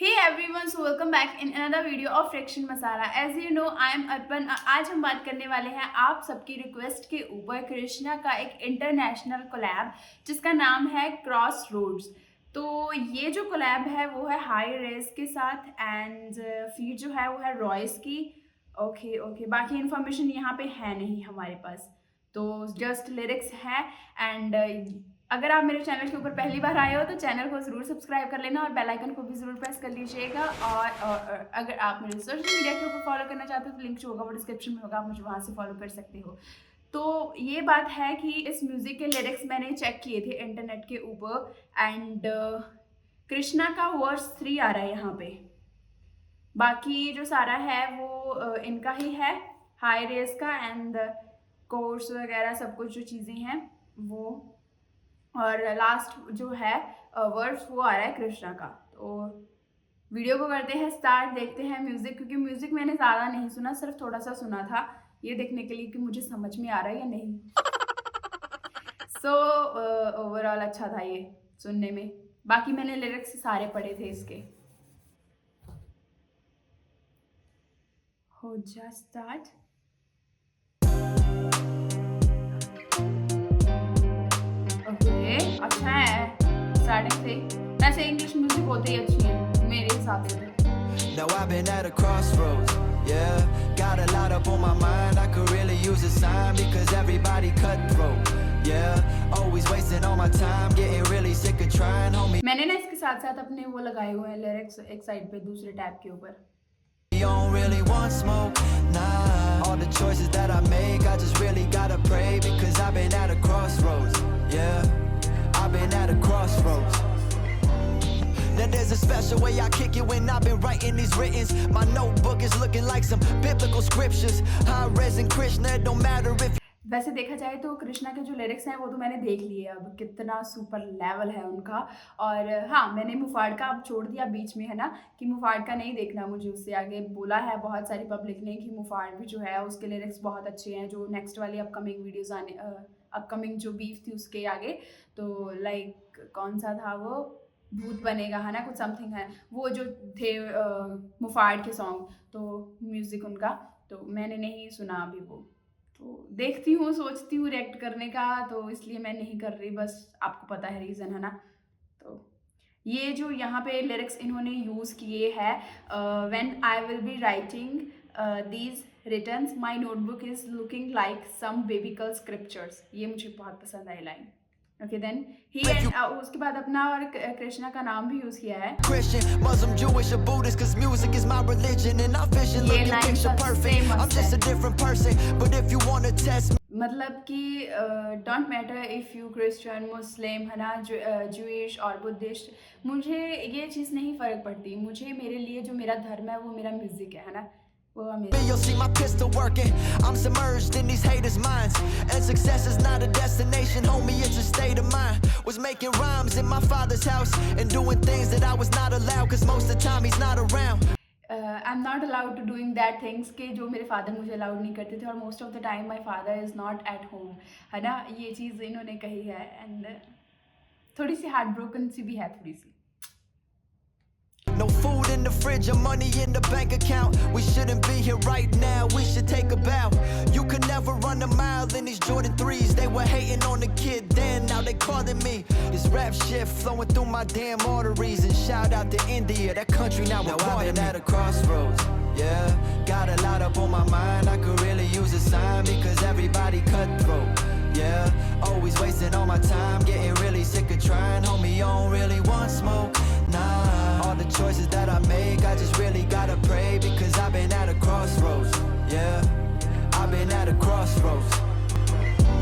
Hey everyone, so welcome back in another video of Friction Masala. As you know, I am Arpan. आज हम बात करने वाले हैं आप सबकी रिक्वेस्ट के ऊपर कृष्णा का एक इंटरनेशनल कोलैब जिसका नाम है क्रॉस रोड्स। तो ये जो कोलैब है वो है हाई रेस के साथ एंड फीड जो है वो है रॉयस की। ओके बाकी इन्फॉर्मेशन यहाँ पे है नहीं हमारे पास, तो जस्ट लिरिक्स है। एंड अगर आप मेरे चैनल के ऊपर पहली बार आए हो तो चैनल को ज़रूर सब्सक्राइब कर लेना और बेल आइकन को भी ज़रूर प्रेस कर लीजिएगा। और अगर आप मेरे सोशल मीडिया के ऊपर फॉलो करना चाहते हो तो लिंक जो होगा वो डिस्क्रिप्शन में होगा, आप मुझे वहाँ से फॉलो कर सकते हो। तो ये बात है कि इस म्यूज़िक के लिरिक्स मैंने चेक किए थे इंटरनेट के ऊपर एंड कृष्णा का वर्स 3 आ रहा है यहाँ पे। बाकी जो सारा है वो इनका ही है, हाई रेस का एंड कोर्स वगैरह सब कुछ जो चीज़ें हैं वो, और लास्ट जो है वर्ड्स वो आ रहा है कृष्णा का। तो वीडियो को करते हैं स्टार्ट, देखते हैं म्यूज़िक, क्योंकि म्यूज़िक मैंने ज़्यादा नहीं सुना, सिर्फ थोड़ा सा सुना था ये देखने के लिए कि मुझे समझ में आ रहा है या नहीं। सो ओवरऑल अच्छा था ये सुनने में। बाकी मैंने लिरिक्स सारे पढ़े थे इसके। हो जा स्टार्ट। ओके अच्छा है स्टार्टिंग से। वैसे इंग्लिश म्यूजिक होते ही अच्छी है मेरे हिसाब से। Now I've been at a crossroads, yeah. Got a lot up on my mind, I could really use a sign because everybody cutthroat, yeah. Always wasting all my time, getting really sick of trying, homie. मैंने ना इसके साथ साथ अपने वो लगाए हुए हैं लिरिक्स एक साइड पे दूसरे टैब के ऊपर। You don't really want smoke, nah. All the choices that I make, I just really gotta pray because I've been at a crossroads, yeah. I've been at a crossroads. Now there's a special way I kick it when I've been writing these writtens. My notebook is looking like some biblical scriptures. High res and Krishna, it don't matter if. वैसे देखा जाए तो कृष्णा के जो lyrics हैं वो तो मैंने देख लिए, अब कितना सुपर लेवल है उनका। और हाँ, मैंने मुफाड़ का अब छोड़ दिया बीच में, है ना, कि मुफाड़ का नहीं देखना मुझे। उससे आगे बोला है बहुत सारी पब्लिक ने कि मुफाड़ भी जो है उसके लिरिक्स बहुत अच्छे हैं, जो नेक्स्ट वाली अपकमिंग वीडियोज़ आने अपकमिंग जो बीफ थी उसके आगे। तो लाइक कौन सा था वो, भूत बनेगा, है ना, कुछ समथिंग है, वो जो थे मुफाड़ के सॉन्ग, तो म्यूज़िक उनका तो मैंने नहीं सुना अभी वो। तो देखती हूँ, सोचती हूँ रिएक्ट करने का, तो इसलिए मैं नहीं कर रही, बस आपको पता है रीज़न, है ना। तो ये जो यहाँ पे लिरिक्स इन्होंने यूज़ किए हैं, when I will be writing these returns my notebook is looking like some biblical scriptures, ये मुझे बहुत पसंद आई लाइन। ओके देन ही उसके बाद अपना और कृष्णा का नाम भी यूज़ किया है। Christian, Muslim, Jewish, or Buddhist, cause music is my religion and I'm vision looking picture perfect. I'm just a different person, but if you wanna test me. मतलब कि don't matter if you Christian, Muslim, है ना, Jewish और Buddhist, मुझे ये चीज़ नहीं फ़र्क पड़ती। मुझे मेरे लिए जो मेरा धर्म है वो मेरा म्यूज़िक है ना, वो You'll see my pistol working. I'm submerged in these haters' minds. And success is not a destination, homie, it's a state of mind. Was making rhymes in my father's house and doing things that I was not allowed, cause most of the time he's not around. I am not allowed to doing that things के जो मेरे father मुझे allowed नहीं करते थे, और most of the time my father is not at home, है ना, ये चीज़ इन्होंने कही है। एंड थोड़ी सी हार्ट ब्रोकन सी भी है, थोड़ी सी। No food in the fridge or money in the bank account. We shouldn't be here right now, we should take a bow. You could never run a mile in these Jordan 3s. They were hating on the kid then, now they calling me. This rap shit flowing through my damn arteries. And shout out to India, that country now I've been at a crossroads, yeah. Got a lot up on my mind, I could really use a sign because everybody cutthroat, yeah. Always wasting all my time, getting really sick of trying, homie, you don't really want smoke, nah. All the choices that I make, I just really gotta pray because I've been at a crossroads, yeah. I've been at a crossroads.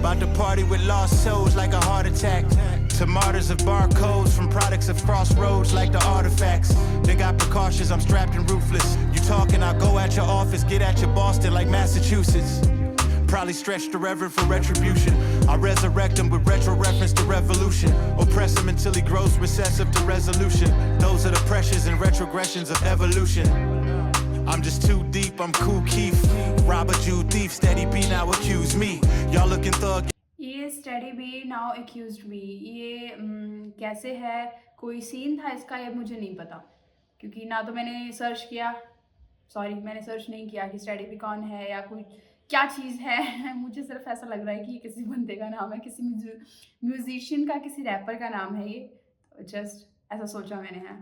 About to party with lost souls like a heart attack. To martyrs of barcodes from products of crossroads like the artifacts. They got precautions, I'm strapped and ruthless. You talking, I'll go at your office, get at your Boston like Massachusetts. Probably stretch the reverend for retribution. I resurrect him with retro reference to revolution. Oppress him until he grows recessive to resolution. Those are the pressures and retrogressions of evolution. I'm just too deep, I'm cool Keith. Robber Jew thief, steady B now accuse me. Y'all looking thug. ये study B now accused मी, ये कैसे है, कोई scene था इसका, ये मुझे नहीं पता। क्योंकि ना तो मैंने सर्च किया, मैंने सर्च नहीं किया कि स्टडी भी कौन है या कोई क्या चीज़ है। मुझे सिर्फ ऐसा लग रहा है कि ये किसी बंदे का नाम है, किसी म्यूजिशियन का, किसी रैपर का नाम है ये। तो जस्ट ऐसा सोचा मैंने है।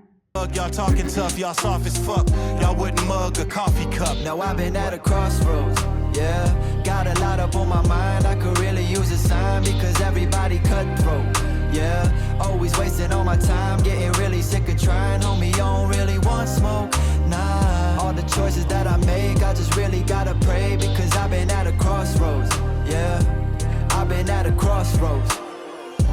Y'all talking tough, y'all soft as fuck. Y'all wouldn't mug a coffee cup. Now I've been at a crossroads, yeah. Got a lot up on my mind, I could really use a sign because everybody cutthroat, yeah. Always wasting all my time, getting really sick of trying. Homie, you don't really want smoke, nah. All the choices that I make, I just really gotta pray because I've been at a crossroads, yeah. I've been at a crossroads.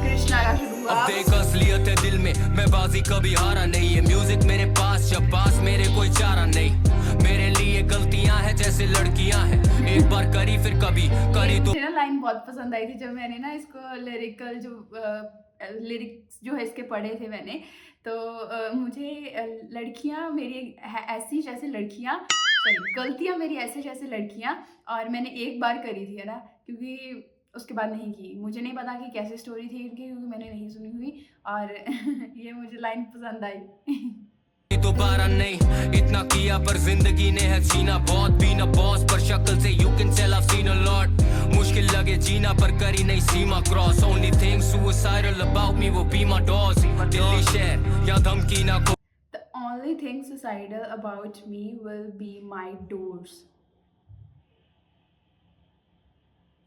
Krishna का शुरू हुआ। अब देख असलियत है दिल में, मैं बाजी कभी हारा नहीं है। म्यूजिक मेरे पास, जब पास मेरे कोई चारा नहीं। मेरे लिए गलतियां हैं जैसे लड़कियां हैं, एक बार करी फिर कभी करी तो। मुझे ना लाइन बहुत पसंद आई थी जब मैंने ना इसको लिरिक्स जो है इसके पढ़े थे मैंने, तो मुझे लड़कियां मेरी ऐसी जैसे लड़कियां, सॉरी, गलतियां मेरी ऐसे जैसे लड़कियां, और मैंने एक बार करी थी, है ना, क्योंकि उसके बाद नहीं की। मुझे नहीं पता कि कैसी स्टोरी थी इनकी, क्योंकि मैंने नहीं सुनी हुई, और ये मुझे लाइन पसंद आई। दोबारा नहीं, इतना किया पर जिंदगी ने है जीना बहुत। बीना बॉस पर शक्ल से you can tell I seen a lot. मुश्किल लगे जीना पर करी नहीं सीमा cross. Only thing suicidal about me वो बी माय डॉस। दिल्ली शहर या धमकी ना को। The only thing suicidal about me will be my doors.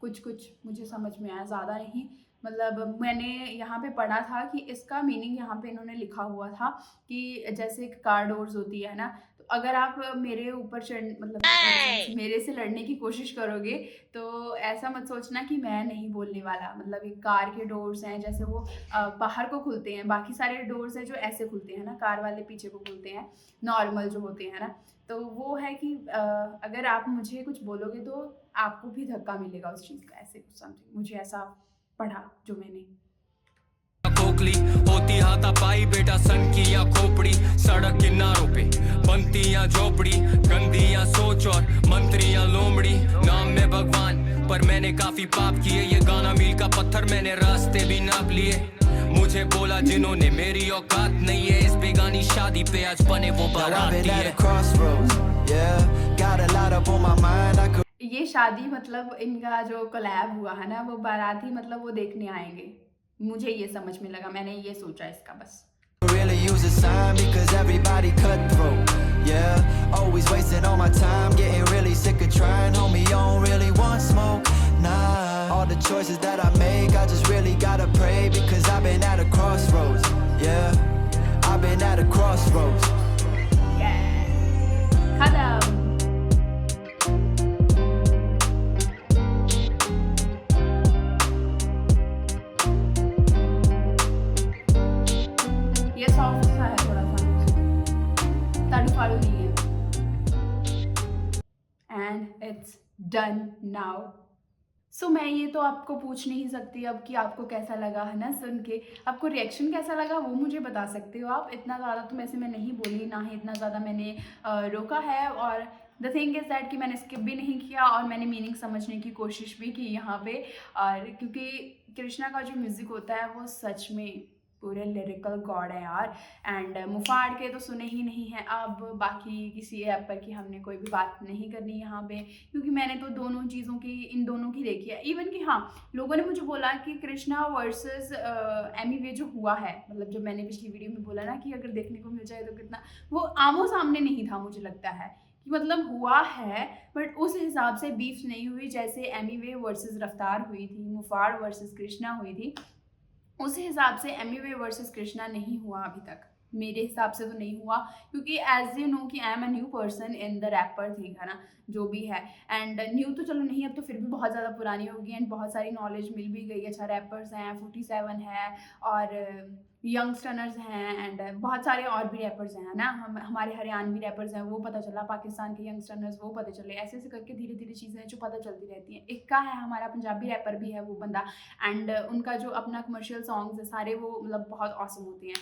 कुछ मुझे समझ में आया, ज़्यादा नहीं। मतलब मैंने यहाँ पे पढ़ा था कि इसका मीनिंग यहाँ पे इन्होंने लिखा हुआ था कि जैसे कार डोर्स होती है ना, तो अगर आप मेरे ऊपर मेरे से लड़ने की कोशिश करोगे तो ऐसा मत सोचना कि मैं नहीं बोलने वाला। मतलब ये कार के डोर्स हैं, जैसे वो बाहर को खुलते हैं, बाकी सारे डोर्स हैं जो ऐसे खुलते हैं ना, कार वाले पीछे को खुलते हैं, नॉर्मल जो होते हैं ना। तो वो है कि अगर आप मुझे कुछ बोलोगे तो आपको भी धक्का मिलेगा उस चीज़ का, ऐसे कुछ समथिंग। मुझे ऐसा पढ़ा जो मैंने। खोखली होती हाथापाई बेटा सन की या खोपड़ी। सड़क किनारों पे बनती या झोपड़ी, गंदियां सोच और मंत्रियां लोमड़ी। नाम में भगवान पर मैंने काफी पाप किए। ये गाना मील का पत्थर मैंने रास्ते भी नाप लिए। मुझे बोला जिन्होंने मेरी औकात नहीं है, इस बेगानी शादी पे आज बने वो बाराती है। ये शादी मतलब इनका जो कोलैब हुआ है ना, वो बाराती मतलब वो देखने आएंगे। मुझे ये समझ में लगा, मैंने ये सोचा इसका बस। Really use a sign because everybody cutthroat, yeah. Always wasting all my time, getting really sick of trying. Homie, you don't really want smoke, nah. All the choices that I make, I just really gotta pray because I've been at a crossroads, yeah. I've been at a crossroads. Yeah. खत्म। ये soft सा है थोड़ा सा, ताड़ू नहीं है। And it's done now. So मैं ये तो आपको पूछ नहीं सकती अब कि आपको कैसा लगा, है ना, सुन के। आपको रिएक्शन कैसा लगा वो मुझे बता सकते हो आप। इतना ज़्यादा तो वैसे मैं नहीं बोली, ना ही इतना ज़्यादा मैंने रोका है। और द थिंग इज़ दैट कि मैंने स्किप भी नहीं किया और मैंने मीनिंग समझने की कोशिश भी की यहाँ पे। और क्योंकि कृष्णा का जो म्यूज़िक होता है वो सच में पूरे लिरिकल गॉड है यार। एंड मुफाड़ के तो सुने ही नहीं हैं। अब बाकी किसी ऐप पर की हमने कोई भी बात नहीं करनी यहाँ पे, क्योंकि मैंने तो दोनों चीज़ों की, इन दोनों की देखी है। इवन कि हाँ, लोगों ने मुझे बोला कि कृष्णा वर्सेस एमिवे जो हुआ है, मतलब जो मैंने पिछली वीडियो में बोला ना कि अगर देखने को मिल जाए तो कितना, वो आमो सामने नहीं था। मुझे लगता है कि मतलब हुआ है बट उस हिसाब से बीफ नहीं हुई जैसे एमिवे वर्सेस रफ्तार हुई थी, मुफाड़ वर्सेस कृष्णा हुई थी। उस हिसाब से एमिवे वर्सेस कृष्णा नहीं हुआ अभी तक, मेरे हिसाब से तो नहीं हुआ। क्योंकि एज यू नो कि I am a new person in the rapper thing, है ना, जो भी है। एंड न्यू तो चलो नहीं, अब तो फिर भी बहुत ज़्यादा पुरानी होगी एंड बहुत सारी नॉलेज मिल भी गई। अच्छा, रैपर्स हैं, 47 है और यंगस्टर्स हैं एंड बहुत सारे और भी रैपर्स हैं, ना। हमारे हरियाणवी रैपर्स हैं, वो पता चला। पाकिस्तान के यंगस्टर्स वो पता चले। ऐसे ऐसे करके धीरे धीरे चीज़ें हैं जो पता चलती रहती हैं। इक्का है हमारा पंजाबी रैपर भी है वो बंदा, एंड उनका जो अपना कमर्शियल सॉन्ग्स है सारे वो मतलब बहुत ऑसम होते हैं।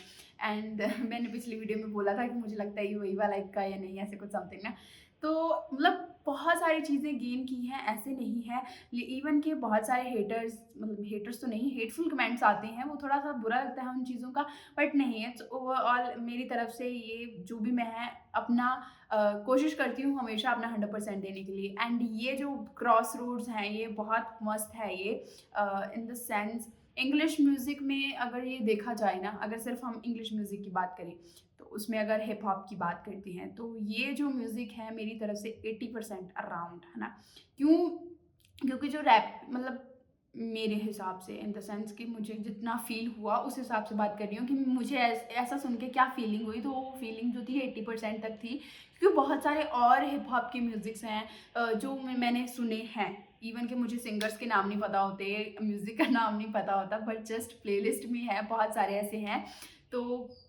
एंड मैंने पिछली वीडियो में बोला था कि मुझे लगता है ये वही वाला इक्का या नहीं, ऐसे कुछ समथिंग ना। तो मतलब बहुत सारी चीज़ें गेन की हैं, ऐसे नहीं है। इवन के बहुत सारे हेटर्स, मतलब हेटर्स तो नहीं, हेटफुल कमेंट्स आते हैं, वो थोड़ा सा बुरा लगता है उन चीज़ों का, बट नहीं, इट्स ओवरऑल मेरी तरफ से ये जो भी मैं है अपना कोशिश करती हूँ हमेशा अपना 100% देने के लिए। एंड ये जो क्रॉस रोड्स हैं ये बहुत मस्त है ये, in the sense English music में अगर ये देखा जाए ना, अगर सिर्फ हम इंग्लिश म्यूज़िक की बात करें तो उसमें अगर हिप हॉप की बात करते हैं तो ये जो म्यूज़िक है मेरी तरफ से 80% अराउंड है ना। क्योंकि जो रैप, मतलब मेरे हिसाब से, इन द सेंस कि मुझे जितना फील हुआ उस हिसाब से बात कर रही हूँ कि मुझे ऐसा सुन के क्या फीलिंग हुई, तो वो फीलिंग जो थी 80% तक थी। क्योंकि बहुत सारे और हिप हॉप के म्यूज़िक्स हैं जो मैंने सुने हैं, इवन कि मुझे सिंगर्स के नाम नहीं पता होते, म्यूज़िक का नाम नहीं पता होता, बट जस्ट प्लेलिस्ट में है, बहुत सारे ऐसे हैं। तो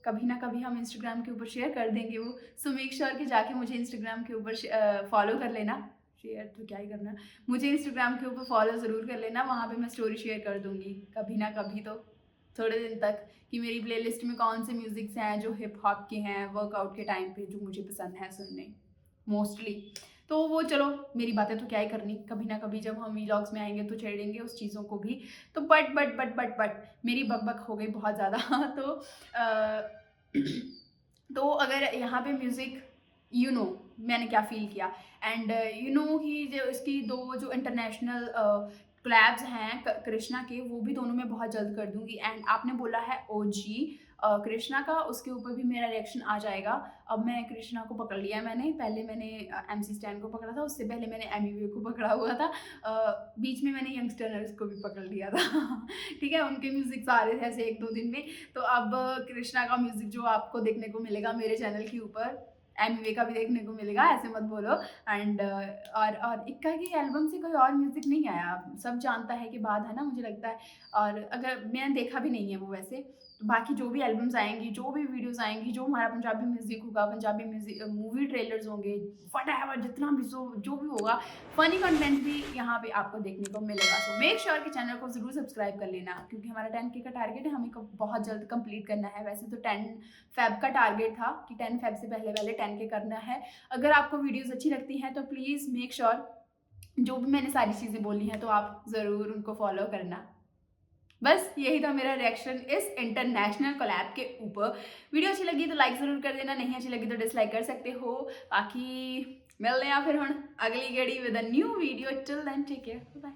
कभी ना कभी हम इंस्टाग्राम के ऊपर शेयर कर देंगे वो, सो मेक श्योर कि जाके मुझे इंस्टाग्राम के ऊपर फॉलो कर लेना। शेयर तो क्या ही करना, मुझे इंस्टाग्राम के ऊपर फॉलो ज़रूर कर लेना, वहाँ पे मैं स्टोरी शेयर कर दूँगी कभी ना कभी, तो थोड़े दिन तक, कि मेरी प्लेलिस्ट में कौन से म्यूज़िक्स हैं जो हिप हॉप के हैं, वर्कआउट के टाइम पे जो मुझे पसंद है सुनने मोस्टली। तो वो चलो, मेरी बातें तो क्या ही करनी, कभी ना कभी जब हम व्लॉग्स में आएंगे तो छेड़ेंगे उस चीज़ों को भी। तो बट मेरी बकबक हो गई बहुत ज़्यादा। तो अगर यहाँ पे म्यूज़िक मैंने क्या फ़ील किया, एंड कि जो इसकी 2 जो इंटरनेशनल कोलैब्स हैं कृष्णा के, वो भी दोनों मैं बहुत जल्द कर दूँगी। एंड आपने बोला है ओजी कृष्णा का, उसके ऊपर भी मेरा रिएक्शन आ जाएगा। अब मैं कृष्णा को पकड़ लिया है मैंने, पहले मैंने MC स्टैन को पकड़ा था, उससे पहले मैंने एमिवे को पकड़ा हुआ था, बीच में मैंने यंगस्टर्स को भी पकड़ लिया था। ठीक है, उनके म्यूज़िक आ रहे थे ऐसे 1-2 दिन में। तो अब कृष्णा का म्यूज़िक जो आपको देखने को मिलेगा मेरे चैनल के ऊपर, एमिवे का भी देखने को मिलेगा, ऐसे मत बोलो। एंड और इक्का की एल्बम से कोई और म्यूज़िक नहीं आया, सब जानता है कि बाद है ना, मुझे लगता है। और अगर मैंने देखा भी नहीं है वो वैसे, तो बाकी जो भी एल्बम्स आएंगी, जो भी वीडियोस आएंगी, जो हमारा पंजाबी म्यूज़िक होगा, पंजाबी म्यूज़िक मूवी ट्रेलर्स होंगे, व्हाटएवर, जितना भी जो भी होगा, फ़नी कंटेंट भी यहाँ पे आपको देखने को मिलेगा। सो मेक श्योर कि चैनल को ज़रूर सब्सक्राइब कर लेना, क्योंकि हमारा 10K का टारगेट है, हमें बहुत जल्द कंप्लीट करना है। वैसे तो 10 फ़ेब का टारगेट था कि 10 फ़ेब से पहले 10K करना है। अगर आपको वीडियोज़ अच्छी लगती हैं तो प्लीज़ मेक श्योर, जो भी मैंने सारी चीज़ें बोली हैं तो आप ज़रूर उनको फॉलो करना। बस यही था मेरा रिएक्शन इस इंटरनेशनल कोलैब के ऊपर। वीडियो अच्छी लगी तो लाइक ज़रूर कर देना, नहीं अच्छी लगी तो डिसलाइक कर सकते हो। बाकी मिलते हैं फिर हम अगली घड़ी with a new video. Till then take care, bye.